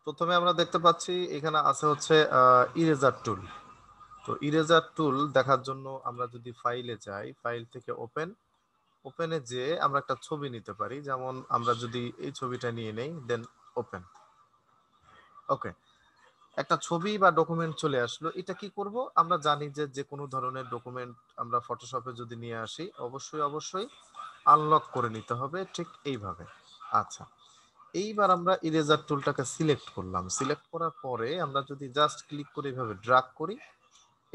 প্রথমে আমরা দেখতে পাচ্ছি এখানে আছে হচ্ছে ইরেজার টুল। তো ইরেজার টুল দেখার জন্য আমরা যদি ফাইলে যাই, ফাইল থেকে ওপেনে যে আমরা একটা ছবি নিতে পারি। যেমন আমরা যদি এই ছবিটা নিয়ে নেই, দেন ওপেন। ওকে, একটা ছবি বা ডকুমেন্ট চলে আসলো। এটা কি করব? আমরা জানি যে যে কোনো ধরনের ডকুমেন্ট আমরা ফটোশপে যদি নিয়ে আসি, অবশ্যই আনলক করে নিতে হবে, ঠিক এইভাবে। আচ্ছা, এইবার আমরা ইরেজার টুলটাকে সিলেক্ট করলাম। সিলেক্ট করার পরে আমরা যদি জাস্ট ক্লিক করে এইভাবে ড্রাগ করি,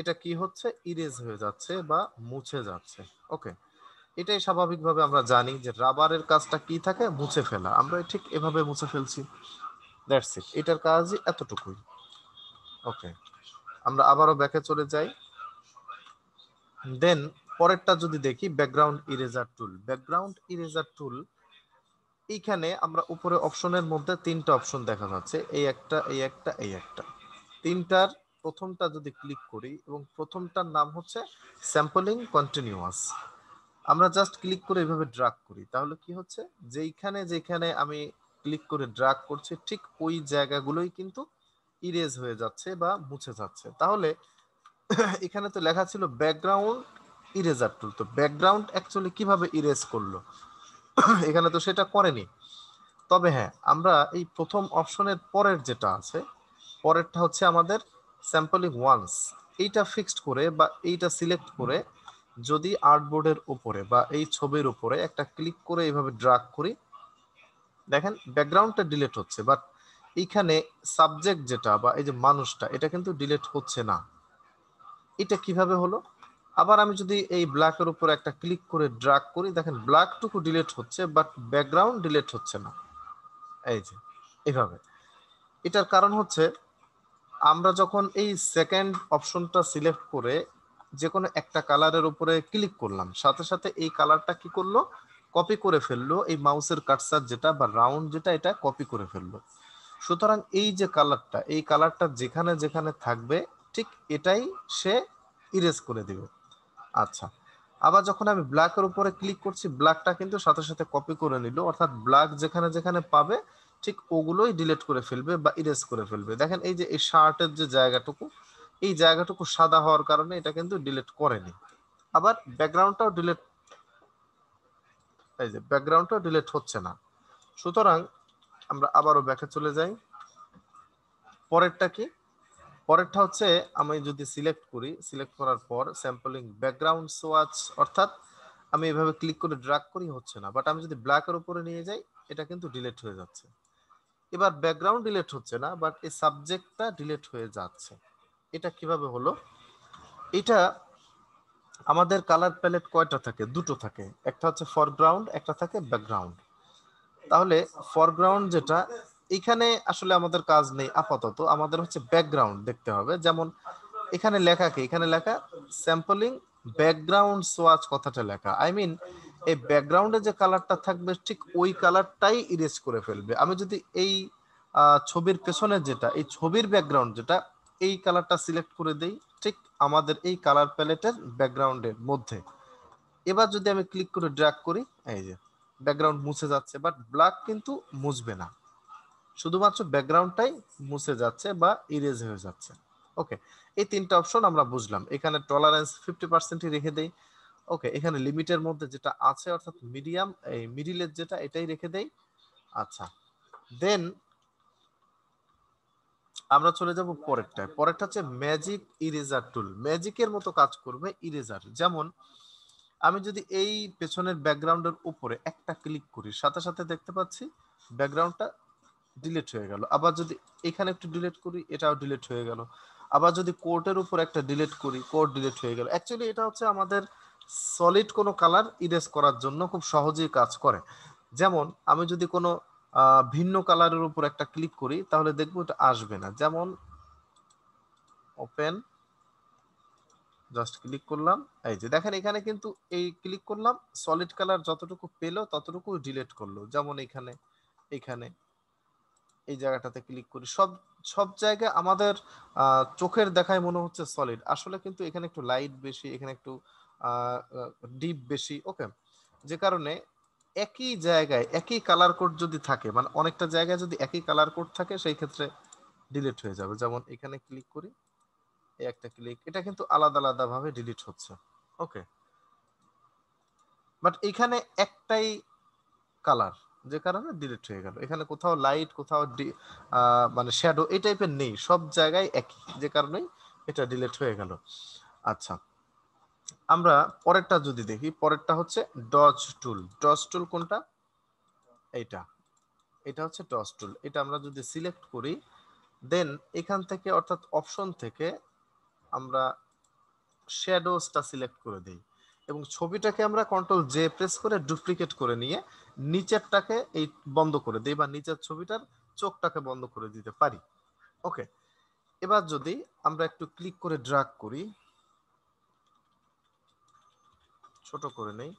এটা কি হচ্ছে? ইরেজ হয়ে যাচ্ছে বা মুছে যাচ্ছে। ওকে, এটাই স্বাভাবিকভাবে আমরা জানি যে রাবারের কাজটা কি থাকে? মুছে ফেলা। আমরা ঠিক এভাবে মুছে ফেলছি। দ্যাটস ইট, এটার কাজই এতটুকুই। ওকে, আমরা আবারও ব্যাকে চলে যাই। দেন পরেরটা যদি দেখি, ব্যাকগ্রাউন্ড ইরেজার টুল। ব্যাকগ্রাউন্ড ইরেজার টুল, এইখানে আমরা উপরে অপশনের মধ্যে তিনটা অপশন দেখা যাচ্ছে, এই একটা, এই একটা, এই একটা। তিনটার প্রথমটা যদি ক্লিক করি, এবং প্রথমটার নাম হচ্ছে স্যাম্পলিং কন্টিনিউয়াস। আমরা জাস্ট ক্লিক করে এইভাবে ড্রাগ করি, তাহলে কি হচ্ছে? যেইখানে যেখানে আমি ক্লিক করে ড্রাগ করছি, ঠিক ওই জায়গাগুলোই কিন্তু ইরেজ হয়ে যাচ্ছে বা মুছে যাচ্ছে। তাহলে এখানে তো লেখা ছিল ব্যাকগ্রাউন্ড ইরেজার টুল, তো ব্যাকগ্রাউন্ড অ্যাকচুয়ালি কিভাবে ইরেজ করলো? এখানে তো সেটা করেনি। তবে হ্যাঁ, আমরা এই প্রথম অপশনের পরের যেটা আছে, পরেরটা হচ্ছে আমাদের স্যাম্পলিং ওয়ান্স। এইটা ফিক্সড করে বা এইটা সিলেক্ট করে যদি আর্টবোর্ডের উপরে বা এই ছবির উপরে একটা ক্লিক করে এইভাবে ড্রাগ করি, দেখেন ব্যাকগ্রাউন্ডটা ডিলিট হচ্ছে, বাট এইখানে সাবজেক্ট যেটা বা এই যে মানুষটা, এটা কিন্তু ডিলিট হচ্ছে না। এটা কিভাবে হলো? আবার আমি যদি এই ব্ল্যাকের উপর একটা ক্লিক করে ড্রাগ করি, দেখেন ব্ল্যাকটুকু ডিলিট হচ্ছে, বাট ব্যাকগ্রাউন্ড ডিলিট হচ্ছে না। এই যে এইভাবে। এটার কারণ হচ্ছে, আমরা যখন এই সেকেন্ড অপশনটা সিলেক্ট করে যে কোনো একটা কালারের উপরে ক্লিক করলাম, সাথে সাথে এই কালারটা কি করলো? কপি করে ফেললো। এই মাউসের কার্সার যেটা বা রাউন্ড যেটা, এটা কপি করে ফেললো। সুতরাং এই যে কালারটা, এই কালারটা যেখানে যেখানে থাকবে, ঠিক এটাই সে ইরেজ করে দিবে। আচ্ছা, আবার যখন আমি ব্ল্যাকের উপরে ক্লিক করছি, ব্ল্যাকটা কিন্তু সাথে সাথে কপি করে নিল, অর্থাৎ ব্ল্যাক যেখানে যেখানে পাবে ঠিক ওগুলোই ডিলিট করে ফেলবে বা ইরেজ করে ফেলবে। দেখেন এই যে এই শার্টের যে জায়গাটুকু, এই জায়গাটুকু সাদা হওয়ার কারণে এটা কিন্তু ডিলিট করেনি। আবার ব্যাকগ্রাউন্ডটাও ডিলিট, এই যে ব্যাকগ্রাউন্ডটাও ডিলিট হচ্ছে না। সুতরাং আমরা আবারও ব্যাকে চলে যাই। পরেরটা কি? পরেরটা হচ্ছে, আমি যদি সিলেক্ট করি, সিলেক্ট করার পর স্যাম্পলিং ব্যাকগ্রাউন্ড সোয়াচ, অর্থাৎ আমি এভাবে ক্লিক করে ড্র্যাগ করি, হচ্ছে না, বাট আমি যদি ব্ল্যাকের উপরে নিয়ে যাই, এটা কিন্তু ডিলিট হয়ে যাচ্ছে। এবার ব্যাকগ্রাউন্ড ডিলিট হচ্ছে না, বাট এই সাবজেক্টটা ডিলিট হয়ে যাচ্ছে। এটা কিভাবে হলো? এটা আমাদের কালার প্যালেট কয়টা থাকে? দুটো থাকে, একটা হচ্ছে ফরগ্রাউন্ড, একটা থাকে ব্যাকগ্রাউন্ড। তাহলে ফরগ্রাউন্ড যেটা, এখানে আসলে আমাদের কাজ নেই আপাতত, আমাদের হচ্ছে ব্যাকগ্রাউন্ড দেখতে হবে। যেমন এখানে লেখা কি? এখানে লেখা স্যাম্পলিং ব্যাকগ্রাউন্ড সোয়াচ, কথাটা লেখা। আই মিন এই ব্যাকগ্রাউন্ডে যে কালারটা থাকবে, ঠিক ওই কালারটাই ইরেজ করে ফেলবে। আমি যদি এই ছবির পেছনে যেটা, এই ছবির ব্যাকগ্রাউন্ড যেটা, এই কালারটা সিলেক্ট করে দেই, ঠিক আমাদের এই কালার প্যালেটের ব্যাকগ্রাউন্ডের মধ্যে। এবার যদি আমি ক্লিক করে ড্র্যাগ করি, এই যে ব্যাকগ্রাউন্ড মুছে যাচ্ছে, বাট ব্ল্যাক কিন্তু মুছবে না, শুধুমাত্র ব্যাকগ্রাউন্ডটাই মুছে যাচ্ছে বা ইরেজ হয়ে যাচ্ছে। ওকে, এই তিনটা অপশন আমরা বুঝলাম। এখানে টলারেন্স 50%ই রেখে দেই। ওকে, এখানে লিমিটের মধ্যে যেটা আছে, অর্থাৎ মিডিয়াম, এই মিডিলের যেটা, এটাই রেখে দেই। আচ্ছা, দেন আমরা চলে যাব পরেরটায়। পরেরটা হচ্ছে ম্যাজিক ইরেজার টুল। ম্যাজিকের মতো কাজ করবে ইরেজার। যেমন আমি যদি এই পেছনের ব্যাকগ্রাউন্ডের উপরে একটা ক্লিক করি, সাথে সাথে দেখতে পাচ্ছি ব্যাকগ্রাউন্ডটা ডিলিট হয়ে গেল। আবার যদি এখানে একটু ডিলিট করি, এটাও ডিলিট হয়ে গেল। আবার যদি কোটের উপর একটা ডিলিট করি, কোট ডিলিট হয়ে গেল। অ্যাকচুয়ালি এটা হচ্ছে আমাদের সলিড কোনো কালার ইরেজ করার জন্য খুব সহজেই কাজ করে। যেমন আমি যদি কোনো ভিন্ন কালারের উপর একটা ক্লিক করি, তাহলে দেখবো এটা আসবে না। যেমন ওপেন, জাস্ট ক্লিক করলাম, এই যে দেখেন এখানে কিন্তু এই ক্লিক করলাম, সলিড কালার যতটুকু পেলো ততটুকু ডিলিট করলো। যেমন এখানে, এখানে এই জায়গাটাতে ক্লিক করি, সব সব জায়গায় আমাদের চোখের দেখায় মনে হচ্ছে সলিড, আসলে কিন্তু এখানে একটু লাইট বেশি, এখানে একটু ডিপ বেশি। ওকে, যে কারণে একই জায়গায় একই কালার কোড যদি থাকে, মানে অনেকটা জায়গায় যদি একই কালার কোড থাকে, সেই ক্ষেত্রে ডিলিট হয়ে যাবে। যেমন এখানে ক্লিক করি, এই একটা ক্লিক, এটা কিন্তু আলাদা আলাদা ভাবে ডিলিট হচ্ছে। ওকে, বাট এখানে একটাই কালার, যে কারণে ডিলিট হয়ে গেল। এখানে কোথাও লাইট, কোথাও মানে শ্যাডো এই টাইপের নেই, সব জায়গায় একই, যে কারণেই এটা ডিলিট হয়ে গেল। আচ্ছা, আমরা পরেরটা যদি দেখি, পরেরটা হচ্ছে ডজ টুল। ডজ টুল কোনটা? এইটা, এটা হচ্ছে ডজ টুল। এটা আমরা যদি সিলেক্ট করি, দেন এখান থেকে অর্থাৎ অপশন থেকে আমরা শ্যাডোজটা সিলেক্ট করে দিই এবং ছবিটাকে আমরা কন্ট্রোল জে প্রেস করে ডুপ্লিকেট করে নিয়ে নিচেরটাকে এই বন্ধ করে দিই, বা নিচের ছবিটার চোখটাকে বন্ধ করে দিতে পারি। ওকে, এবার যদি আমরা একটু ক্লিক করে ড্র্যাগ করি, ছোট করে নেই,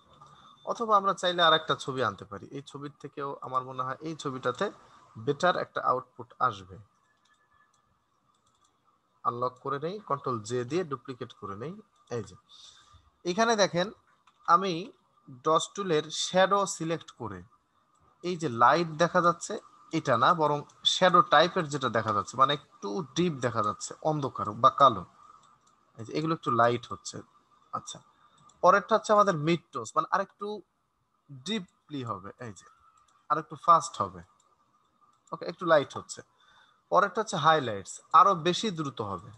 অথবা আমরা চাইলে আর একটা ছবি আনতে পারি। এই ছবির থেকেও আমার মনে হয় এই ছবিটাতে বেটার একটা আউটপুট আসবে। আনলক করে নেই, কন্ট্রোল জে দিয়ে ডুপ্লিকেট করে নেই। এই যে এখানে দেখেন, আমি ডজ টুলের শ্যাডো সিলেক্ট করে এই যে লাইট দেখা যাচ্ছে, এটা না, বরং শ্যাডো টাইপের যেটা দেখা যাচ্ছে, মানে একটু ডিপ দেখা যাচ্ছে, অন্ধকার বা কালো, এই যে এগুলো একটু লাইট হচ্ছে। আচ্ছা, পরেরটা হচ্ছে আমাদের মিড টোস, মানে আরেকটু ডিপলি হবে, এই যে আরেকটু ফাস্ট হবে। ওকে, একটু লাইট হচ্ছে। পরেরটা হচ্ছে হাইলাইটস, আরো বেশি দ্রুত হবে,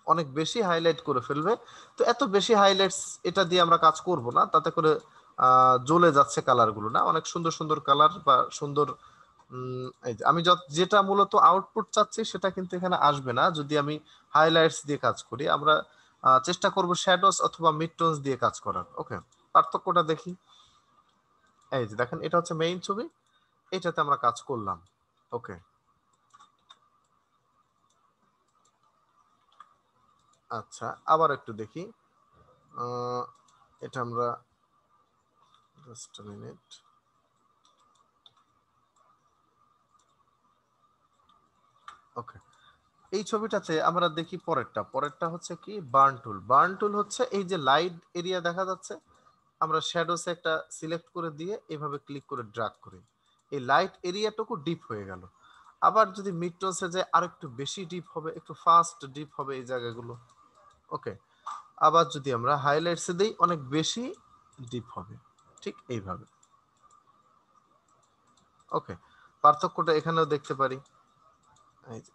অনেক বেশি হাইলাইট করে ফেলবে। তো এত বেশি হাইলাইটস এটা দিয়ে আমরা কাজ করব না, তাতে করে জ্বলে যাচ্ছে কালার গুলো না, অনেক সুন্দর সুন্দর কালার বা সুন্দর এই যে আমি যেটা মূলত আউটপুট চাচ্ছি সেটা কিন্তু এখানে আসবে না যদি আমি হাইলাইটস দিয়ে কাজ করি। আমরা চেষ্টা করব শ্যাডোস অথবা মিড টোনস দিয়ে কাজ করার। ওকে, পার্থক্যটা দেখি। এই যে দেখেন, এটা হচ্ছে মেইন ছবি, এটাতে আমরা কাজ করলাম। ওকে, আচ্ছা, আবার একটু দেখি। এটা আমরা জাস্ট মিনিট। ওকে, এই ছবিটাতে আমরা দেখি পরেরটা। পরেরটা হচ্ছে কি, বার্ন টুল। বার্ন টুল হচ্ছে এই যে লাইট এরিয়া দেখা যাচ্ছে, আমরা শ্যাডোসে একটা সিলেক্ট করে দিয়ে এভাবে ক্লিক করে ড্র্যাগ করি, এই লাইট এরিয়াটুকু ডিপ হয়ে গেল। আবার যদি মিড টোসে যায় আরেকটু বেশি ডিপ হবে, একটু ফাস্ট ডিপ হবে এই জায়গাগুলো। ওকে, আবার যদি আমরা হাইলাইটসে দিই অনেক বেশি ডিপ হবে, ঠিক এইভাবে। ওকে, পার্থক্যটা এখানেও দেখতে পারি। এই যে,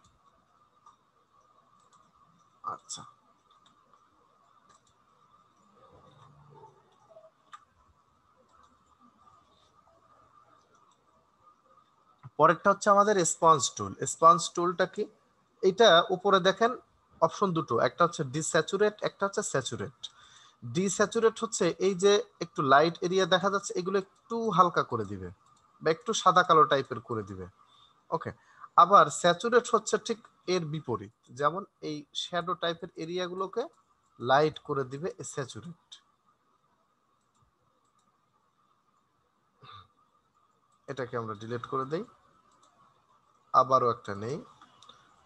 আচ্ছা, পরেরটা হচ্ছে আমাদের স্পঞ্জ টুল। স্পঞ্জ টুলটা কি? এটা উপরে দেখেন অপশন দুটো, একটা হচ্ছে ডিস্যাচুরেট, একটা হচ্ছে স্যাচুরেট। ডিস্যাচুরেট হচ্ছে এই যে একটু লাইট এরিয়া দেখা যাচ্ছে, এগুলো একটু হালকা করে দিবে বা একটু সাদা কালো টাইপের করে দিবে। ওকে, আবার স্যাচুরেট হচ্ছে ঠিক এর বিপরীত, যেমন এই শ্যাডো টাইপের এরিয়াগুলোকে লাইট করে দিবে স্যাচুরেট। এটাকে আমরা ডিলিট করে দেই, আবারও একটা নেই।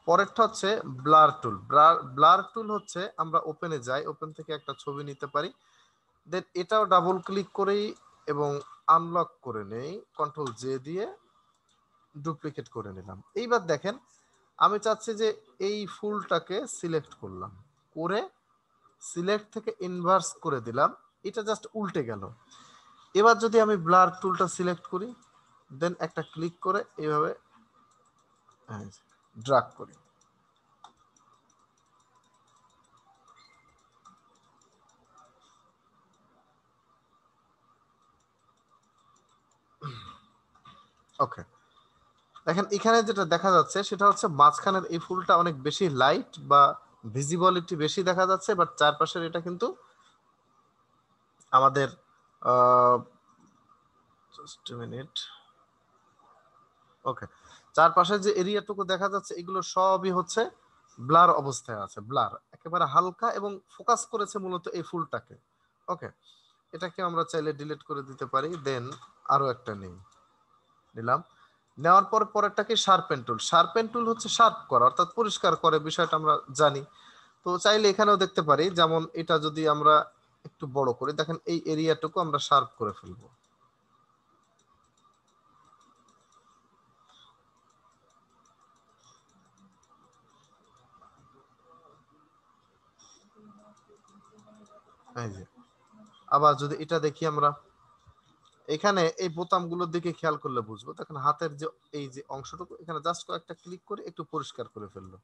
পরেরটা হচ্ছে ব্লার টুল। ব্লার টুল হচ্ছে আমরা ওপেনে যাই, ওপেন থেকে একটা ছবি নিতে পারি, দেন এটাও ডাবল ক্লিক করেই এবং আনলক করে নেই, কন্ট্রোল জে দিয়ে ডুপ্লিকেট করে নিলাম। এইবার দেখেন, আমি চাচ্ছি যে এই ফুলটাকে সিলেক্ট করলাম, করে সিলেক্ট থেকে ইনভার্স করে দিলাম, এটা জাস্ট উল্টে গেল। এবার যদি আমি ব্লার টুলটা সিলেক্ট করি, দেন একটা ক্লিক করে এইভাবে ড্রাগ করি, ওকে, দেখেন এখানে যেটা দেখা যাচ্ছে সেটা হচ্ছে মাঝখানের এই ফুলটা অনেক বেশি লাইট বা ভিজিবিলিটি বেশি দেখা যাচ্ছে, বাট চারপাশের এটা কিন্তু আমাদের জাস্ট মিনিট। ওকে, চারপাশের যে এরিয়াটুকু দেখা যাচ্ছে এগুলো সবই হচ্ছে ব্লার অবস্থায় আছে, ব্লার একেবারে হালকা, এবং ফোকাস করেছে মূলত এই ফুলটাকে। ওকে, এটাকে আমরা চাইলে ডিলিট করে দিতে পারি, দেন আরো একটা নেই, নিলাম। নেওয়ার পর পরেরটাকে শার্পেন টুল। শার্পেন টুল হচ্ছে শার্প করা, অর্থাৎ পরিষ্কার করে, বিষয়টা আমরা জানি। তো চাইলে এখানেও দেখতে পারি, যেমন এটা যদি আমরা একটু বড় করি, দেখেন এই এরিয়াটুকু আমরা শার্প করে ফেলবো। এই যে আবার যদি এটা দেখি আমরা, এখানে এই বোতামগুলোর দিকে খেয়াল করলে বুঝবো। দেখেন হাতের যে এই যে অংশটুকু, এখানে জাস্ট কয়েকটা ক্লিক করে একটু পরিষ্কার করে ফেললো,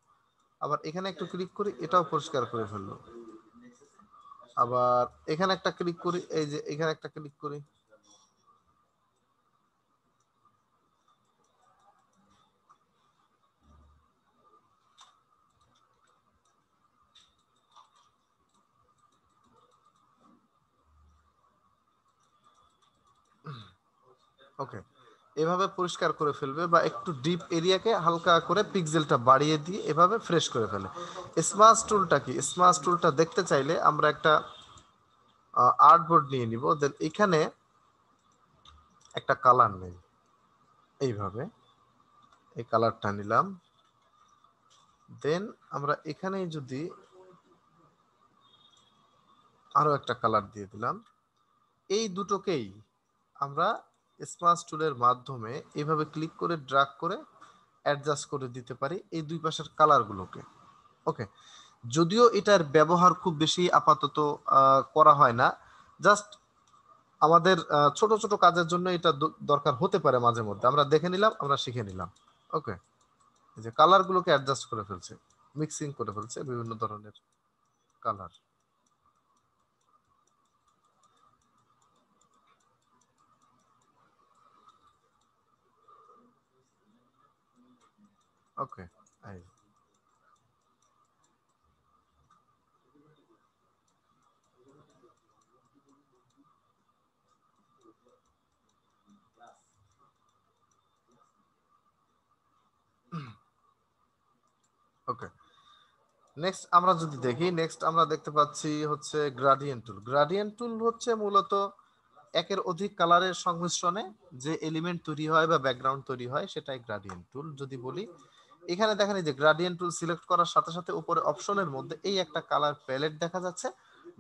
আবার এখানে একটু ক্লিক করি, এটাও পরিষ্কার করে ফেললো, আবার এখানে একটা ক্লিক করি, এই যে এখানে একটা ক্লিক করি। ওকে, এভাবে পরিষ্কার করে ফেলবে, বা একটু ডিপ এরিয়াকে হালকা করে পিক্সেলটা বাড়িয়ে দিয়ে এভাবে ফ্রেশ করে ফেলে। স্মার্ট টুলটা কি? স্মার্ট টুলটা দেখতে চাইলে আমরা একটা আর্টবোর্ড নিয়ে নিব, দেন এখানে একটা কালার নেই, এইভাবে এই কালারটা নিলাম, দেন আমরা এখানে যদি আরো একটা কালার দিয়ে দিলাম, এই দুটোকেই আমরা স্মার্ট টুলের মাধ্যমে এইভাবে ক্লিক করে ড্র্যাগ করে অ্যাডজাস্ট করে দিতে পারি এই দুই পাশের কালারগুলোকে। ওকে, যদিও এটার ব্যবহার খুব বেশি আপাতত করা হয় না, জাস্ট আমাদের ছোট ছোট কাজের জন্য এটা দরকার হতে পারে মাঝে মধ্যে। আমরা দেখে নিলাম, আমরা শিখে নিলাম। ওকে, এই যে কালারগুলোকে অ্যাডজাস্ট করে ফেলছে, মিক্সিং করে ফেলছে বিভিন্ন ধরনের কালার। ওকে, ওকে, নেক্সট আমরা যদি দেখি, নেক্সট আমরা দেখতে পাচ্ছি হচ্ছে গ্রাডিয়েন্ট টুল। গ্রাডিয়েন্ট টুল হচ্ছে মূলত একের অধিক কালারের সংমিশ্রণে যে এলিমেন্ট তৈরি হয় বা ব্যাকগ্রাউন্ড তৈরি হয়, সেটাই গ্রাডিয়েন্ট টুল যদি বলি। এখানে দেখেন এই যে গ্রাডিয়েন্ট টুল সিলেক্ট করার সাথে সাথে উপরে অপশনের মধ্যে এই একটা কালার প্যালেট দেখা যাচ্ছে,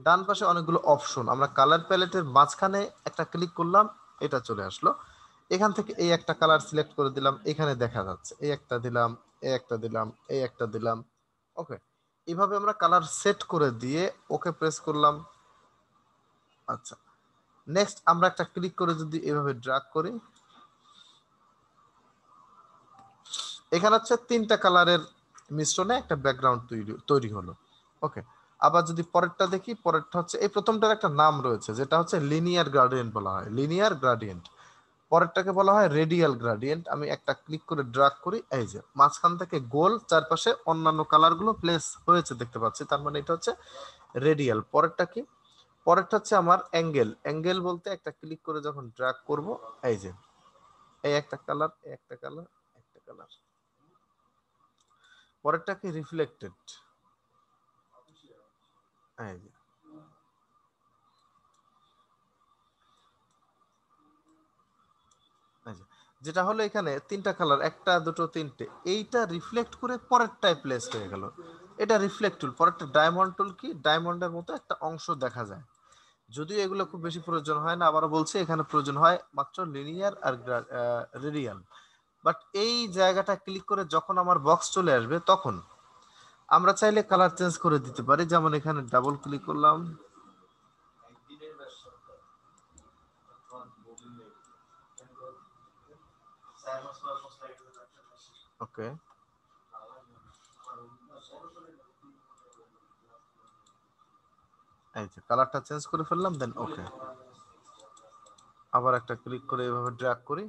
ডান পাশে অনেকগুলো অপশন। আমরা কালার প্যালেটের মাঝখানে একটা ক্লিক করলাম, এটা চলে আসলো। এখান থেকে এই একটা কালার সিলেক্ট করে দিলাম, এখানে দেখা যাচ্ছে এই একটা দিলাম, এই একটা দিলাম, এই একটা দিলাম। ওকে, এইভাবে আমরা কালার সেট করে দিয়ে ওকে প্রেস করলাম। আচ্ছা, নেক্সট আমরা একটা ক্লিক করে যদি এভাবে ড্র্যাগ করি, এখানে হচ্ছে তিনটা কালারের মিশ্রণে একটা ব্যাকগ্রাউন্ড তৈরি হলো। ওকে, আবার যদি পরেরটা দেখি, পরেরটা হচ্ছে এই প্রথমটার একটা নাম রয়েছে যেটা হচ্ছে লিনিয়ার গ্রাডিয়েন্ট বলা হয়, লিনিয়ার গ্রাডিয়েন্ট। পরেরটাকে বলা হয় রেডিয়াল গ্রাডিয়েন্ট। আমি একটা ক্লিক করে ড্র্যাগ করি, এই যে মাঝখান থেকে গোল চারপাশে অন্যান্য কালারগুলো প্লেস হয়েছে দেখতে পাচ্ছি, তার মানে এটা হচ্ছে রেডিয়াল। পরেরটা কি? পরেরটা হচ্ছে আমার অ্যাঙ্গেল। অ্যাঙ্গেল বলতে একটা ক্লিক করে যখন ড্র্যাগ করব, এই যে এই একটা কালার, একটা কালার, একটা কালার। পরেরটা কি? রিফ্লেক্টেড। এই যে এই যে যেটা হলো এখানে তিনটা কালার, একটা দুটো তিনটে, এইটা রিফ্লেক্ট করে পরেরটায় প্লেস হয়ে গেল। এটা রিফ্লেক্ট টুল। পরেরটা ডায়মন্ড টুল। কি? ডায়মন্ডের মতো একটা অংশ দেখা যায়, যদিও এগুলো খুব বেশি প্রয়োজন হয় না। আবারও বলছি, এখানে প্রয়োজন হয় মাত্র লিনিয়ার আর রেডিয়াল। বাট এই জায়গাটা ক্লিক করে যখন আমার বক্স চলে আসবে, তখন আমরা চাইলে কালার চেঞ্জ করে দিতে পারি। যেমন এখানে ডাবল ক্লিক করলাম, ওকে, এই যে কালারটা চেঞ্জ করে ফেললাম, দেন ওকে, আবার একটা ক্লিক করে এভাবে ড্র্যাগ করি,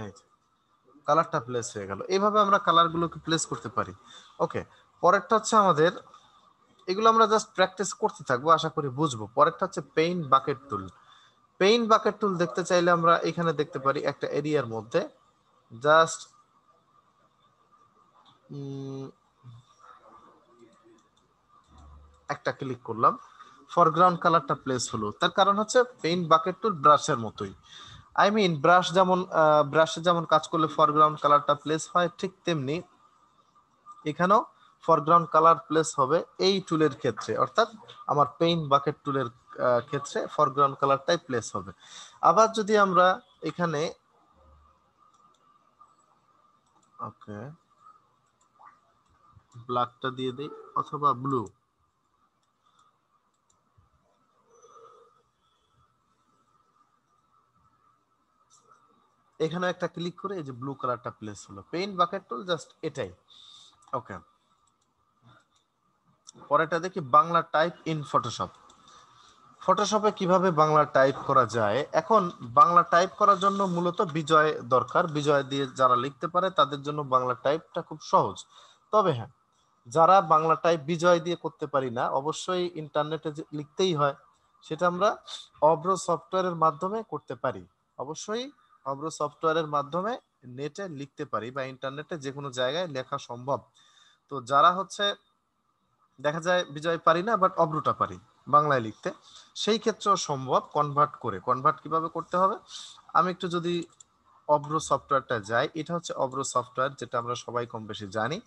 এই যে কালারটা প্লেস হয়ে গেল। এইভাবে আমরা কালারগুলোকে প্লেস করতে পারি। ওকে, পরেরটা হচ্ছে আমাদের, এগুলো আমরা জাস্ট প্র্যাকটিস করতে থাকবো, আশা করি বুঝবো। পরেরটা হচ্ছে পেইন্ট বাকেট টুল। পেইন্ট বাকেট টুল দেখতে চাইলে আমরা এখানে দেখতে পারি একটা এরিয়ার মধ্যে জাস্ট একটা ক্লিক করলাম, ফরগ্রাউন্ড কালারটা প্লেস হলো। তার কারণ হচ্ছে পেইন্ট বাকেট টুল ব্রাশের মতোই। আই মিন ব্রাশ যেমন ব্রাশে যেমন কাজ করলে ফরগ্রাউন্ড কালারটা প্লেস হয়, ঠিক তেমনি এখানেও ফরগ্রাউন্ড কালার প্লেস হবে এই টুলের ক্ষেত্রে, অর্থাৎ আমার পেইন্ট বাকেট টুলের ক্ষেত্রে ফরগ্রাউন্ড কালারটাই প্লেস হবে। আবার যদি আমরা এখানে ওকে ব্ল্যাকটা দিয়ে দিই, অথবা ব্লু, এখানে একটা ক্লিক করে এই যে ব্লু কালারটা প্লেস হলো। পেইন্ট বাকেট টুল জাস্ট এটাই। ওকে, পরেরটা দেখি বাংলা টাইপ ইন ফটোশপ। ফটোশপে কিভাবে বাংলা টাইপ করা যায়। এখন বাংলা টাইপ করার জন্য মূলত বিজয় দরকার। বিজয় দিয়ে যারা লিখতে পারে তাদের জন্য বাংলা টাইপটা খুব সহজ। তবে হ্যাঁ, যারা বাংলা টাইপ বিজয় দিয়ে করতে পারি না, অবশ্যই ইন্টারনেটে লিখতেই হয়। সেটা আমরা অব্র সফটওয়্যারের মাধ্যমে করতে পারি। অবশ্যই অব্র সফটওয়্যারের মাধ্যমে নেটে লিখতে পারি বা ইন্টারনেটে যে কোনো জায়গায় লেখা সম্ভব। তো যারা হচ্ছে দেখা যায় বিজয় পারি না বাট অব্রটা পারি বাংলায় লিখতে, সেই ক্ষেত্রেও সম্ভব কনভার্ট করে। কনভার্ট কিভাবে করতে হবে, আমি একটু যদি অব্র সফটওয়্যারটা যাই, এটা হচ্ছে অব্র সফটওয়্যার যেটা আমরা সবাই কম বেশি জানি।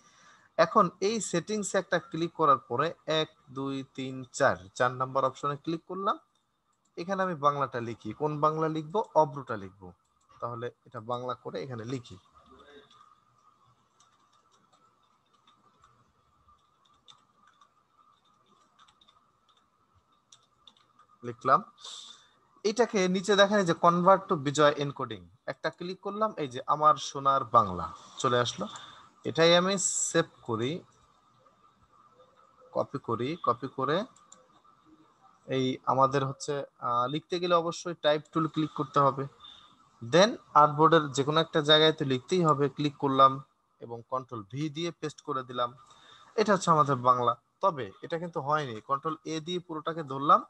এখন এই সেটিংসে একটা ক্লিক করার পরে 1 2 3 4 নাম্বার অপশনে ক্লিক করলাম। এখানে আমি বাংলাটা লিখি। কোন বাংলা লিখবো? অব্রটা লিখবো। তাহলে এটা বাংলা করে এখানে লিখি, লিখলাম। এটাকে নিচে দেখেন যে কনভার্ট টু বিজয় এনকোডিং, একটা ক্লিক করলাম, এই যে আমার সোনার বাংলা চলে আসলো। এটাই আমি সেভ করি, কপি করি, কপি করে এই আমাদের হচ্ছে লিখতে গেলে অবশ্যই টাইপ টুল ক্লিক করতে হবে। দেন আর্টবোর্ডের যে কোনো একটা জায়গায় তো লিখতেই হবে, ক্লিক করলাম এবং কন্ট্রোল ভি দিয়ে পেস্ট করে দিলাম। এটা হচ্ছে আমাদের বাংলা। তবে এটা কিন্তু হয়নি, কন্ট্রোল এ দিয়ে পুরোটাকে ধরলাম।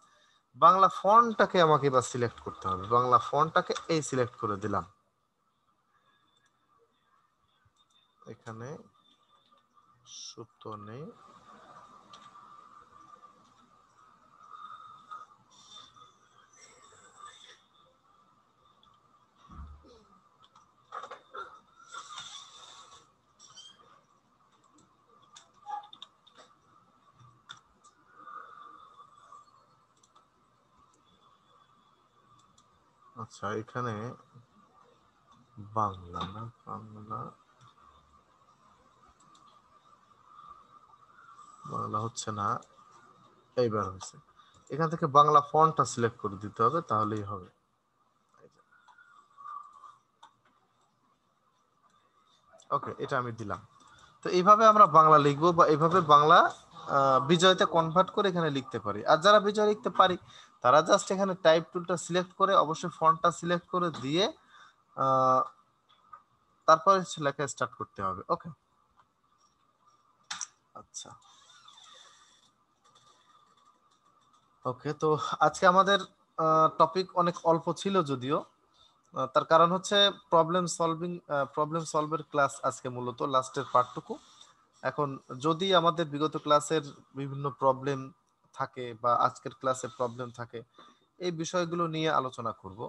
বাংলা ফন্টটাকে আমাকে এবার সিলেক্ট করতে হবে। বাংলা ফন্টটাকে এই সিলেক্ট করে দিলাম, এখানে সুতো নেই। আচ্ছা, এখানে বাংলা না, বাংলা বাংলা হচ্ছে না, এইবার হচ্ছে। এখান থেকে বাংলা ফন্টটা সিলেক্ট করে দিতে হবে, তাহলেই হবে। ওকে, এটা আমি দিলাম। তো এইভাবে আমরা বাংলা লিখবো বা এইভাবে বাংলা বিজয়তে কনভার্ট করে এখানে লিখতে পারি। আর যারা বিজয় লিখতে পারি তারা জাস্ট এখানে টাইপ টুলটা সিলেক্ট করে অবশ্যই ফন্টটা সিলেক্ট করে দিয়ে তারপরে লেখা স্টার্ট করতে হবে। ওকে, আচ্ছা, ওকে। তো আজকে আমাদের টপিক অনেক অল্প ছিল যদিও, তার কারণ হচ্ছে প্রবলেম সলভের ক্লাস আজকে মূলত লাস্টের পার্টটুকু। এখন যদি আমাদের বিগত ক্লাসের বিভিন্ন প্রবলেম থাকে বা আজকের ক্লাসে প্রবলেম থাকে, এই বিষয়গুলো নিয়ে আলোচনা করব।